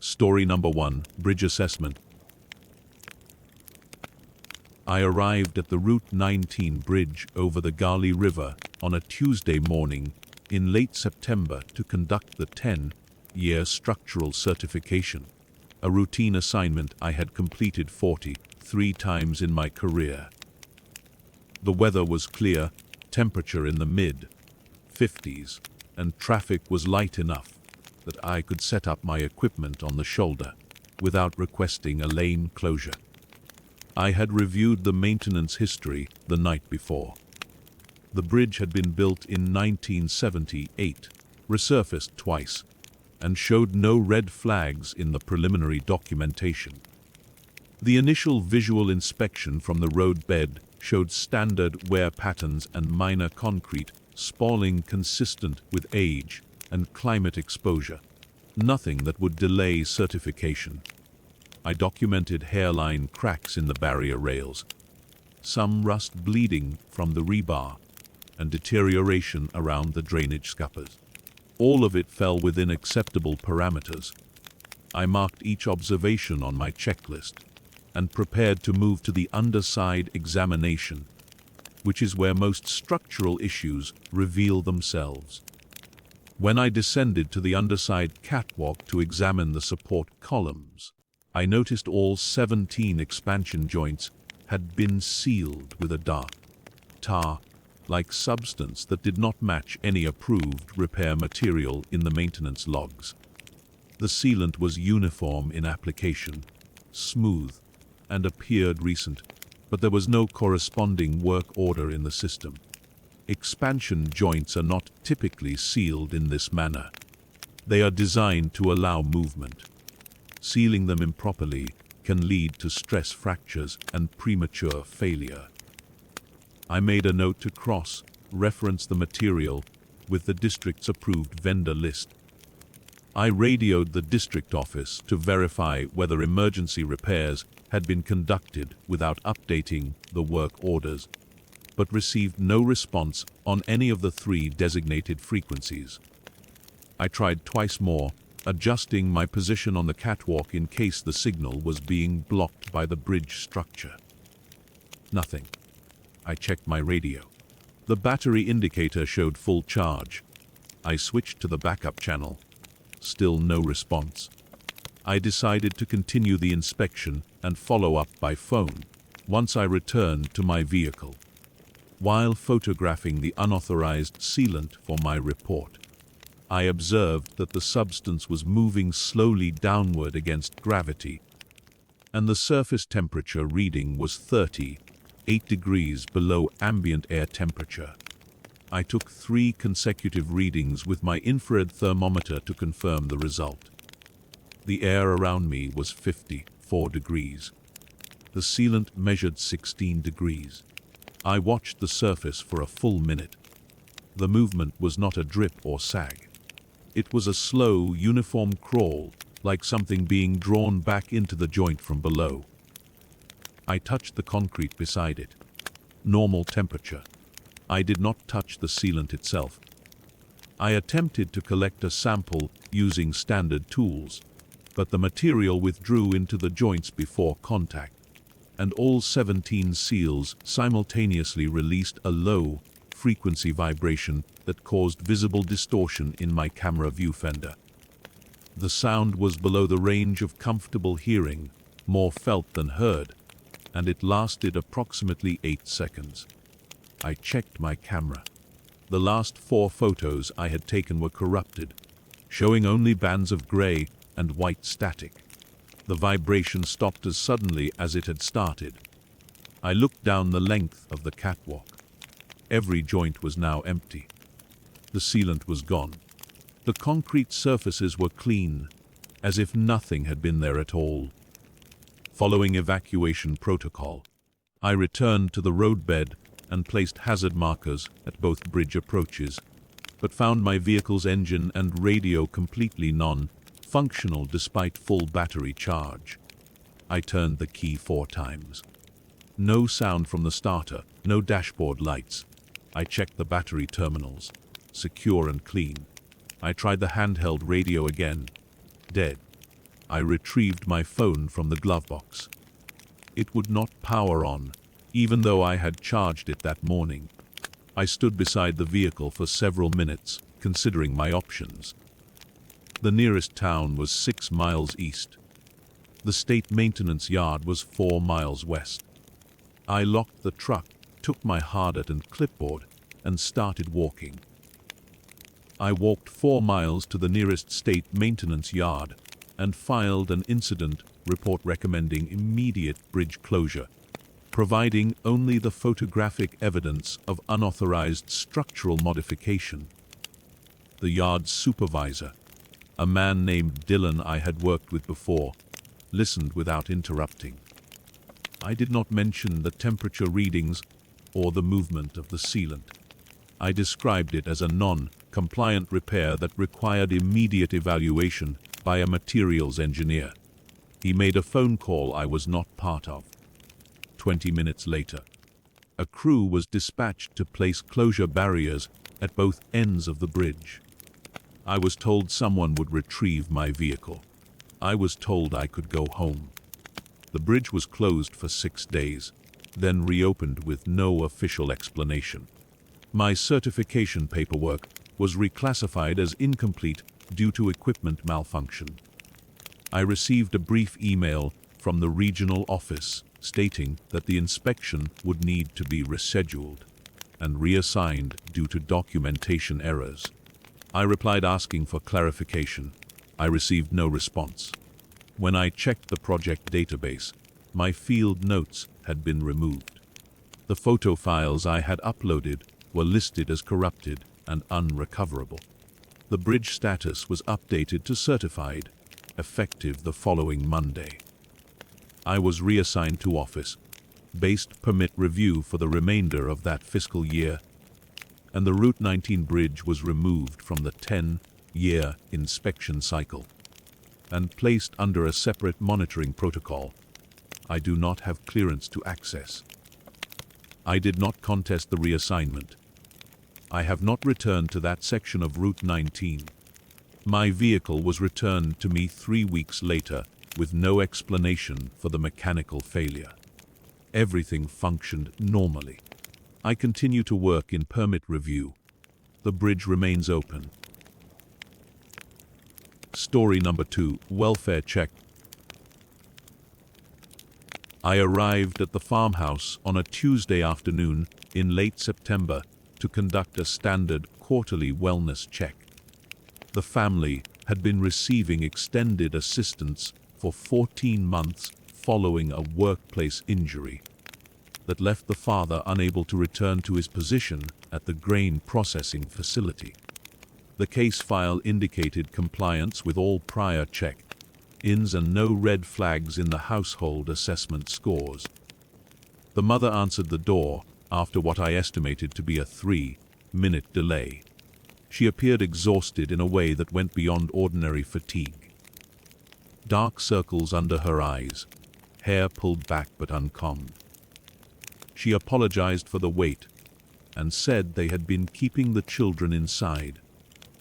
Story number 1, Bridge Assessment. I arrived at the Route 19 bridge over the Gali River on a Tuesday morning in late September to conduct the 10-year structural certification, a routine assignment I had completed 43 times in my career. The weather was clear, temperature in the mid-50s, and traffic was light enough that I could set up my equipment on the shoulder without requesting a lane closure. I had reviewed the maintenance history the night before. The bridge had been built in 1978, resurfaced twice, and showed no red flags in the preliminary documentation. The initial visual inspection from the roadbed showed standard wear patterns and minor concrete spalling consistent with age and climate exposure, nothing that would delay certification. I documented hairline cracks in the barrier rails, some rust bleeding from the rebar, and deterioration around the drainage scuppers. All of it fell within acceptable parameters. I marked each observation on my checklist and prepared to move to the underside examination, which is where most structural issues reveal themselves. When I descended to the underside catwalk to examine the support columns, I noticed all 17 expansion joints had been sealed with a dark, tar-like substance that did not match any approved repair material in the maintenance logs. The sealant was uniform in application, smooth, and appeared recent, but there was no corresponding work order in the system. Expansion joints are not typically sealed in this manner. They are designed to allow movement. Sealing them improperly can lead to stress fractures and premature failure. I made a note to cross-reference the material with the district's approved vendor list. I radioed the district office to verify whether emergency repairs had been conducted without updating the work orders, but received no response on any of the 3 designated frequencies. I tried twice more, adjusting my position on the catwalk in case the signal was being blocked by the bridge structure. Nothing. I checked my radio. The battery indicator showed full charge. I switched to the backup channel. Still no response. I decided to continue the inspection and follow up by phone once I returned to my vehicle. While photographing the unauthorized sealant for my report, I observed that the substance was moving slowly downward against gravity, and the surface temperature reading was 38 degrees below ambient air temperature. I took 3 consecutive readings with my infrared thermometer to confirm the result. The air around me was 54 degrees. The sealant measured 16 degrees. I watched the surface for a full minute. The movement was not a drip or sag. It was a slow, uniform crawl, like something being drawn back into the joint from below. I touched the concrete beside it. Normal temperature. I did not touch the sealant itself. I attempted to collect a sample using standard tools, but the material withdrew into the joints before contact, and all 17 seals simultaneously released a low-frequency vibration that caused visible distortion in my camera viewfinder. The sound was below the range of comfortable hearing, more felt than heard, and it lasted approximately 8 seconds. I checked my camera. The last 4 photos I had taken were corrupted, showing only bands of gray and white static. The vibration stopped as suddenly as it had started. I looked down the length of the catwalk. Every joint was now empty. The sealant was gone. The concrete surfaces were clean, as if nothing had been there at all. Following evacuation protocol, I returned to the roadbed and placed hazard markers at both bridge approaches, but found my vehicle's engine and radio completely non-functional despite full battery charge. I turned the key 4 times. No sound from the starter, no dashboard lights. I checked the battery terminals. Secure and clean. I tried the handheld radio again. Dead. I retrieved my phone from the glove box. It would not power on, even though I had charged it that morning. I stood beside the vehicle for several minutes, considering my options. The nearest town was 6 miles east. The state maintenance yard was 4 miles west. I locked the truck, took my hard hat and clipboard, and started walking. I walked 4 miles to the nearest state maintenance yard and filed an incident report recommending immediate bridge closure, providing only the photographic evidence of unauthorized structural modification. The yard's supervisor, a man named Dylan I had worked with before, listened without interrupting. I did not mention the temperature readings or the movement of the sealant. I described it as a non-compliant repair that required immediate evaluation by a materials engineer. He made a phone call I was not part of. 20 minutes later, a crew was dispatched to place closure barriers at both ends of the bridge. I was told someone would retrieve my vehicle. I was told I could go home. The bridge was closed for 6 days, then reopened with no official explanation. My certification paperwork was reclassified as incomplete due to equipment malfunction. I received a brief email from the regional office stating that the inspection would need to be rescheduled and reassigned due to documentation errors. I replied asking for clarification. I received no response. When I checked the project database, my field notes had been removed. The photo files I had uploaded were listed as corrupted and unrecoverable. The bridge status was updated to certified, effective the following Monday. I was reassigned to office-based permit review for the remainder of that fiscal year, and the Route 19 bridge was removed from the 10-year inspection cycle and placed under a separate monitoring protocol. I do not have clearance to access. I did not contest the reassignment. I have not returned to that section of Route 19. My vehicle was returned to me 3 weeks later with no explanation for the mechanical failure. Everything functioned normally. I continue to work in permit review. The bridge remains open. Story number 2, welfare check. I arrived at the farmhouse on a Tuesday afternoon in late September to conduct a standard quarterly wellness check. The family had been receiving extended assistance for 14 months following a workplace injury that left the father unable to return to his position at the grain processing facility. The case file indicated compliance with all prior check-ins and no red flags in the household assessment scores. The mother answered the door after what I estimated to be a 3-minute delay. She appeared exhausted in a way that went beyond ordinary fatigue. Dark circles under her eyes, hair pulled back but uncombed. She apologized for the wait and said they had been keeping the children inside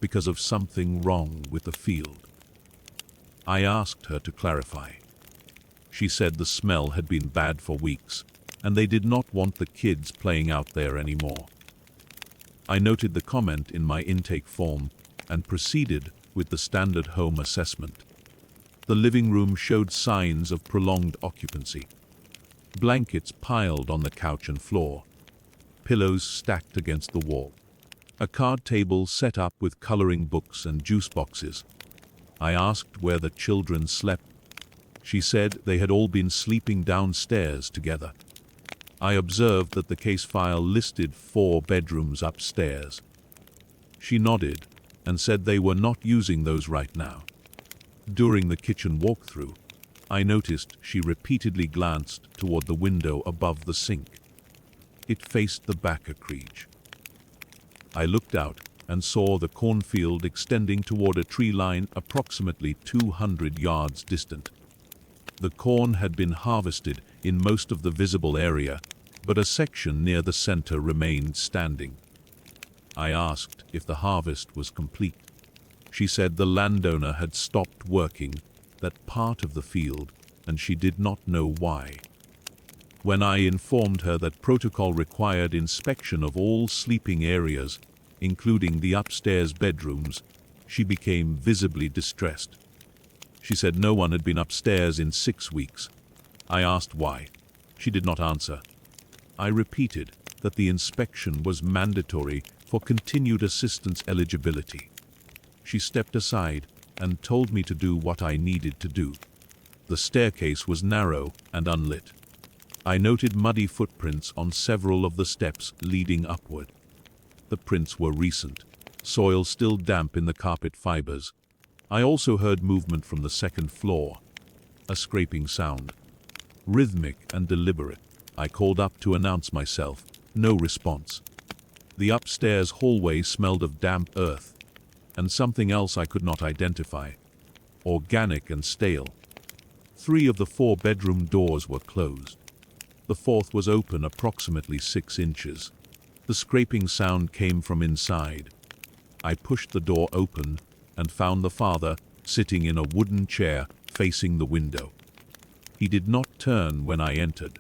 because of something wrong with the field. I asked her to clarify. She said the smell had been bad for weeks, and they did not want the kids playing out there anymore. I noted the comment in my intake form and proceeded with the standard home assessment. The living room showed signs of prolonged occupancy. Blankets piled on the couch and floor, pillows stacked against the wall. A card table set up with coloring books and juice boxes. I asked where the children slept. She said they had all been sleeping downstairs together. I observed that the case file listed 4 bedrooms upstairs. She nodded and said they were not using those right now. During the kitchen walkthrough, I noticed she repeatedly glanced toward the window above the sink. It faced the back acreage. I looked out and saw the cornfield extending toward a tree line approximately 200 yards distant. The corn had been harvested in most of the visible area, but a section near the center remained standing. I asked if the harvest was complete. She said the landowner had stopped working, that part of the field, and she did not know why. When I informed her that protocol required inspection of all sleeping areas, including the upstairs bedrooms, she became visibly distressed. She said no one had been upstairs in 6 weeks. I asked why. She did not answer. I repeated that the inspection was mandatory for continued assistance eligibility. She stepped aside and told me to do what I needed to do. The staircase was narrow and unlit. I noted muddy footprints on several of the steps leading upward. The prints were recent, soil still damp in the carpet fibers. I also heard movement from the second floor, a scraping sound, rhythmic and deliberate. I called up to announce myself. No response. The upstairs hallway smelled of damp earth, and something else I could not identify, organic and stale. 3 of the 4 bedroom doors were closed. The 4th was open approximately 6 inches. The scraping sound came from inside. I pushed the door open and found the father sitting in a wooden chair facing the window. He did not turn when I entered.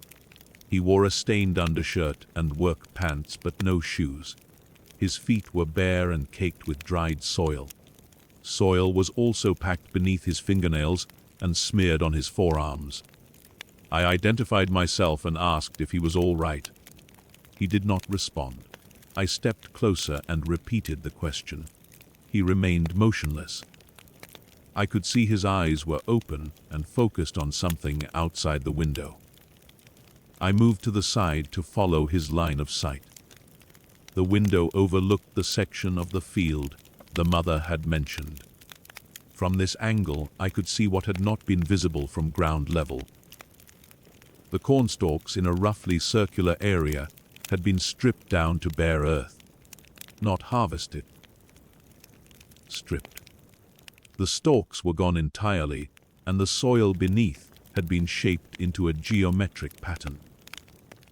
He wore a stained undershirt and work pants but no shoes. His feet were bare and caked with dried soil. Soil was also packed beneath his fingernails and smeared on his forearms. I identified myself and asked if he was all right. He did not respond. I stepped closer and repeated the question. He remained motionless. I could see his eyes were open and focused on something outside the window. I moved to the side to follow his line of sight. The window overlooked the section of the field the mother had mentioned. From this angle, I could see what had not been visible from ground level. The cornstalks in a roughly circular area had been stripped down to bare earth. Not harvested. Stripped. The stalks were gone entirely, and the soil beneath had been shaped into a geometric pattern.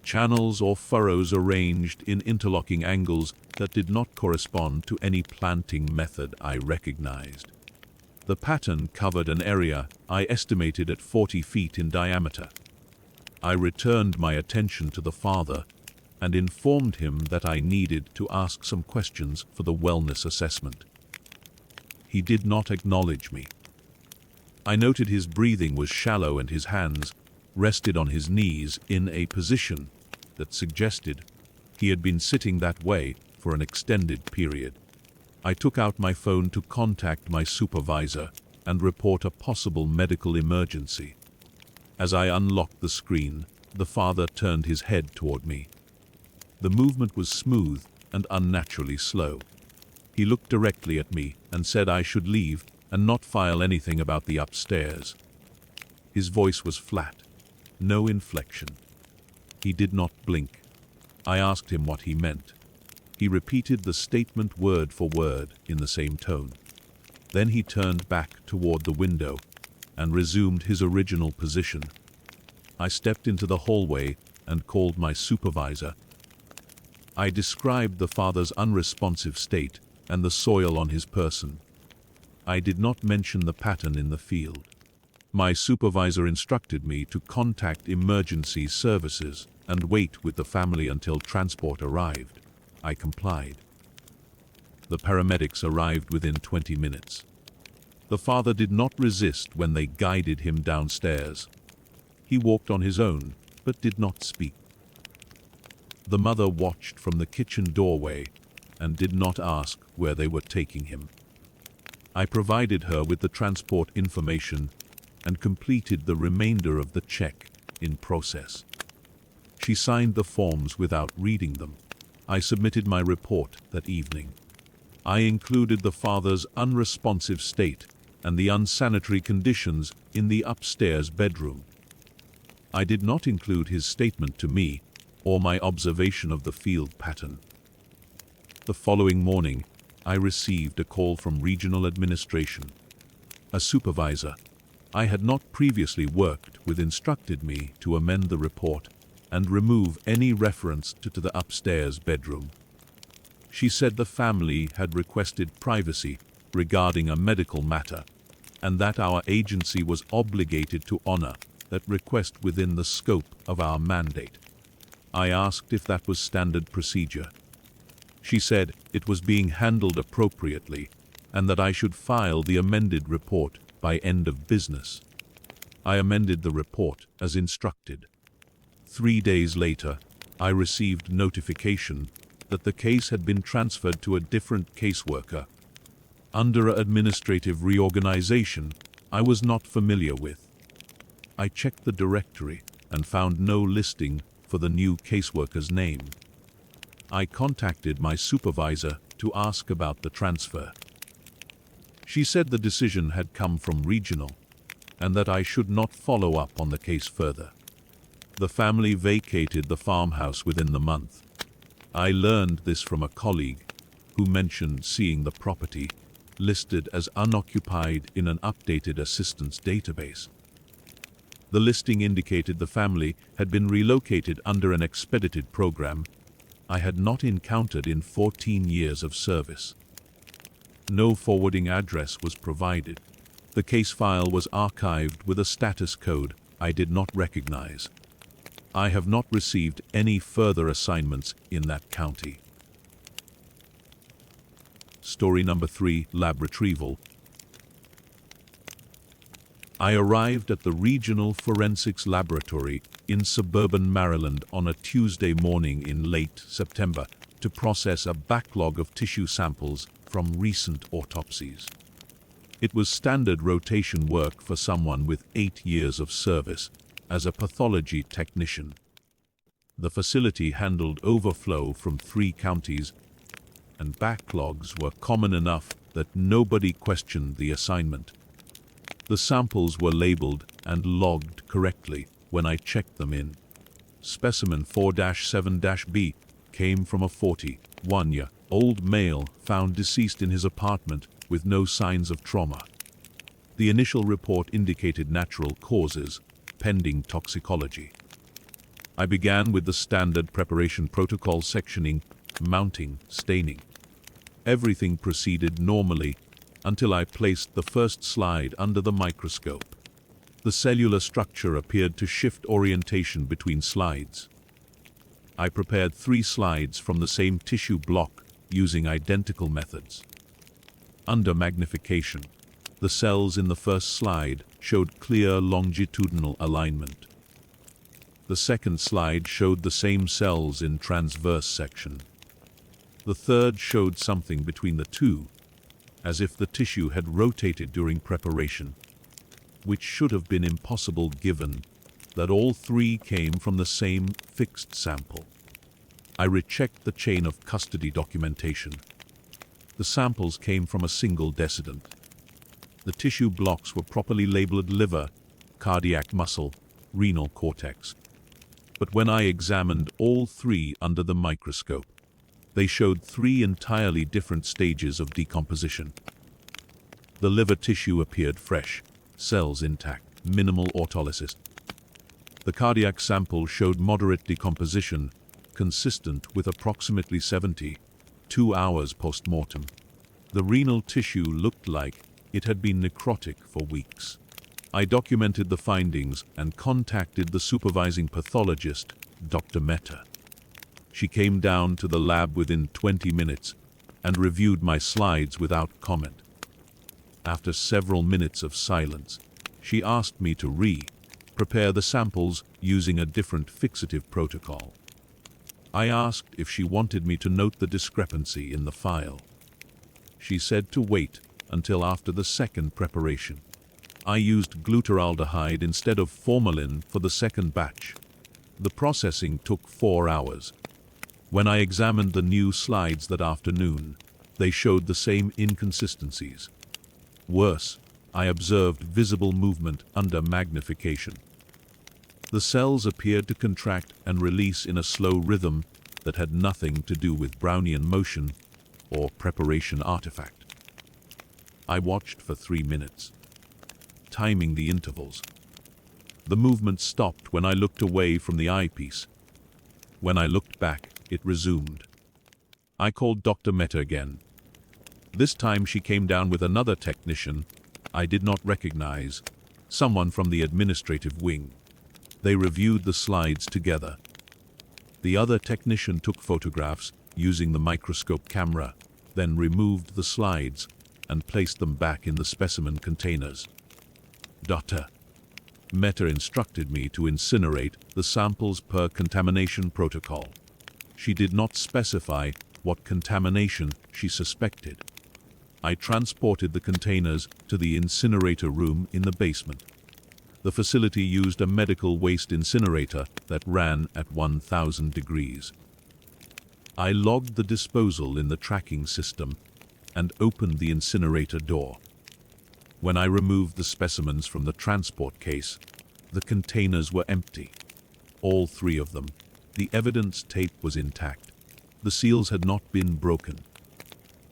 Channels or furrows arranged in interlocking angles that did not correspond to any planting method I recognized. The pattern covered an area I estimated at 40 feet in diameter. I returned my attention to the father and informed him that I needed to ask some questions for the wellness assessment. He did not acknowledge me. I noted his breathing was shallow and his hands rested on his knees in a position that suggested he had been sitting that way for an extended period. I took out my phone to contact my supervisor and report a possible medical emergency. As I unlocked the screen, the father turned his head toward me. The movement was smooth and unnaturally slow. He looked directly at me and said I should leave and not file anything about the upstairs. His voice was flat, no inflection. He did not blink. I asked him what he meant. He repeated the statement word for word in the same tone. Then he turned back toward the window and resumed his original position. I stepped into the hallway and called my supervisor. I described the father's unresponsive state and the soil on his person. I did not mention the pattern in the field. My supervisor instructed me to contact emergency services and wait with the family until transport arrived. I complied. The paramedics arrived within 20 minutes. The father did not resist when they guided him downstairs. He walked on his own, but did not speak. The mother watched from the kitchen doorway and did not ask where they were taking him. I provided her with the transport information and completed the remainder of the check in process. She signed the forms without reading them. I submitted my report that evening. I included the father's unresponsive state and the unsanitary conditions in the upstairs bedroom. I did not include his statement to me or my observation of the field pattern. The following morning, I received a call from regional administration. A supervisor I had not previously worked with instructed me to amend the report and remove any reference to the upstairs bedroom. She said the family had requested privacy regarding a medical matter. and that our agency was obligated to honor that request within the scope of our mandate. I asked if that was standard procedure. She said it was being handled appropriately and that I should file the amended report by end of business. I amended the report as instructed. 3 days later, I received notification that the case had been transferred to a different caseworker under an administrative reorganization I was not familiar with. I checked the directory and found no listing for the new caseworker's name. I contacted my supervisor to ask about the transfer. She said the decision had come from regional and that I should not follow up on the case further. The family vacated the farmhouse within the month. I learned this from a colleague who mentioned seeing the property listed as unoccupied in an updated assistance database. The listing indicated the family had been relocated under an expedited program I had not encountered in 14 years of service. No forwarding address was provided. The case file was archived with a status code I did not recognize. I have not received any further assignments in that county. Story number 3, Lab Retrieval. I arrived at the Regional Forensics Laboratory in suburban Maryland on a Tuesday morning in late September to process a backlog of tissue samples from recent autopsies. It was standard rotation work for someone with 8 years of service as a pathology technician. The facility handled overflow from 3 counties, and backlogs were common enough that nobody questioned the assignment. The samples were labeled and logged correctly when I checked them in. Specimen 4-7-B came from a 41-year-old male found deceased in his apartment with no signs of trauma. The initial report indicated natural causes, pending toxicology. I began with the standard preparation protocol: sectioning, mounting, staining. Everything proceeded normally until I placed the first slide under the microscope. The cellular structure appeared to shift orientation between slides. I prepared 3 slides from the same tissue block using identical methods. Under magnification, the cells in the first slide showed clear longitudinal alignment. The second slide showed the same cells in transverse section. The third showed something between the two, as if the tissue had rotated during preparation, which should have been impossible given that all 3 came from the same fixed sample. I rechecked the chain of custody documentation. The samples came from a single decedent. The tissue blocks were properly labeled liver, cardiac muscle, renal cortex. But when I examined all 3 under the microscope, they showed 3 entirely different stages of decomposition. The liver tissue appeared fresh, cells intact, minimal autolysis. The cardiac sample showed moderate decomposition, consistent with approximately 72 hours post-mortem. The renal tissue looked like it had been necrotic for weeks. I documented the findings and contacted the supervising pathologist, Dr. Mehta. She came down to the lab within 20 minutes and reviewed my slides without comment. After several minutes of silence, she asked me to prepare the samples using a different fixative protocol. I asked if she wanted me to note the discrepancy in the file. She said to wait until after the second preparation. I used glutaraldehyde instead of formalin for the second batch. The processing took 4 hours. When I examined the new slides that afternoon, they showed the same inconsistencies. Worse, I observed visible movement under magnification. The cells appeared to contract and release in a slow rhythm that had nothing to do with Brownian motion or preparation artifact. I watched for 3 minutes, timing the intervals. The movement stopped when I looked away from the eyepiece. When I looked back, it resumed. I called Dr. Mehta again. This time she came down with another technician I did not recognize, someone from the administrative wing. They reviewed the slides together. The other technician took photographs using the microscope camera, then removed the slides and placed them back in the specimen containers. Dr. Mehta instructed me to incinerate the samples per contamination protocol. She did not specify what contamination she suspected. I transported the containers to the incinerator room in the basement. The facility used a medical waste incinerator that ran at 1,000 degrees. I logged the disposal in the tracking system and opened the incinerator door. When I removed the specimens from the transport case, the containers were empty. All three of them. The evidence tape was intact. The seals had not been broken.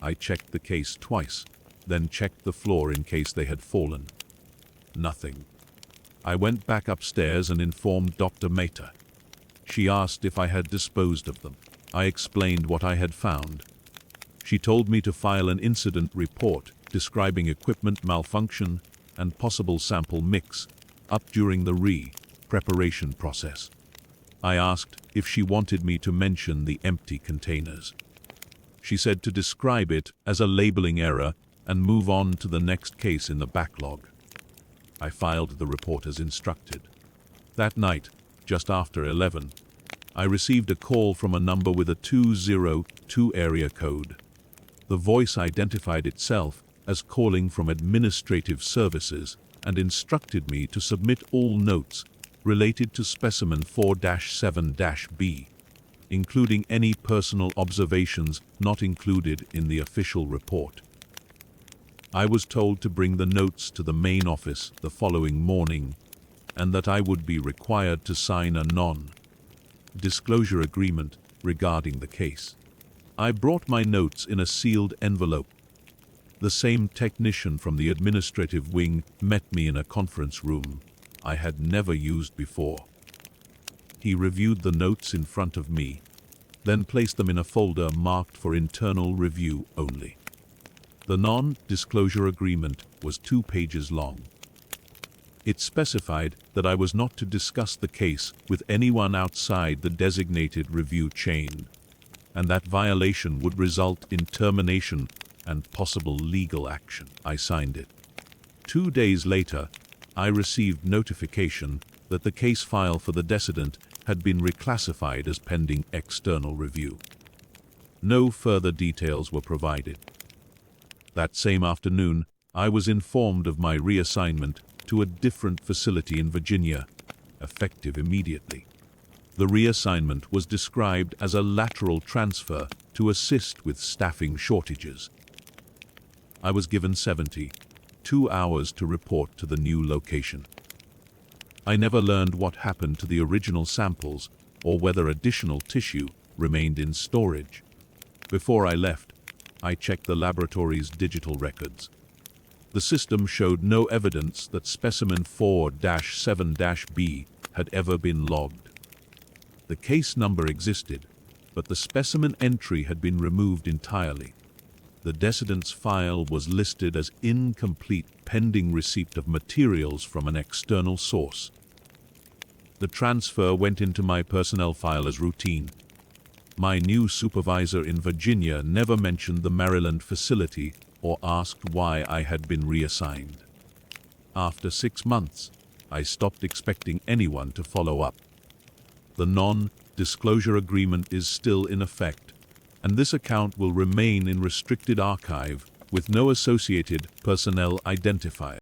I checked the case twice, then checked the floor in case they had fallen. Nothing. I went back upstairs and informed Dr. Mehta. She asked if I had disposed of them. I explained what I had found. She told me to file an incident report describing equipment malfunction and possible sample mix up during the preparation process. I asked if she wanted me to mention the empty containers. She said to describe it as a labeling error and move on to the next case in the backlog. I filed the report as instructed. That night, just after 11, I received a call from a number with a 202 area code. The voice identified itself as calling from administrative services and instructed me to submit all notes related to specimen 4-7-B, including any personal observations not included in the official report. I was told to bring the notes to the main office the following morning, and that I would be required to sign a non-disclosure agreement regarding the case. I brought my notes in a sealed envelope. The same technician from the administrative wing met me in a conference room I had never used before. He reviewed the notes in front of me, then placed them in a folder marked for internal review only. The non-disclosure agreement was 2 pages long. It specified that I was not to discuss the case with anyone outside the designated review chain, and that violation would result in termination and possible legal action. I signed it. 2 days later, I received notification that the case file for the decedent had been reclassified as pending external review. No further details were provided. That same afternoon, I was informed of my reassignment to a different facility in Virginia, effective immediately. The reassignment was described as a lateral transfer to assist with staffing shortages. I was given 72 hours to report to the new location. I never learned what happened to the original samples or whether additional tissue remained in storage. Before I left, I checked the laboratory's digital records. The system showed no evidence that specimen 4-7-B had ever been logged. The case number existed, but the specimen entry had been removed entirely. The decedent's file was listed as incomplete pending receipt of materials from an external source. The transfer went into my personnel file as routine. My new supervisor in Virginia never mentioned the Maryland facility or asked why I had been reassigned. After 6 months, I stopped expecting anyone to follow up. The non-disclosure agreement is still in effect, and this account will remain in restricted archive with no associated personnel identifier.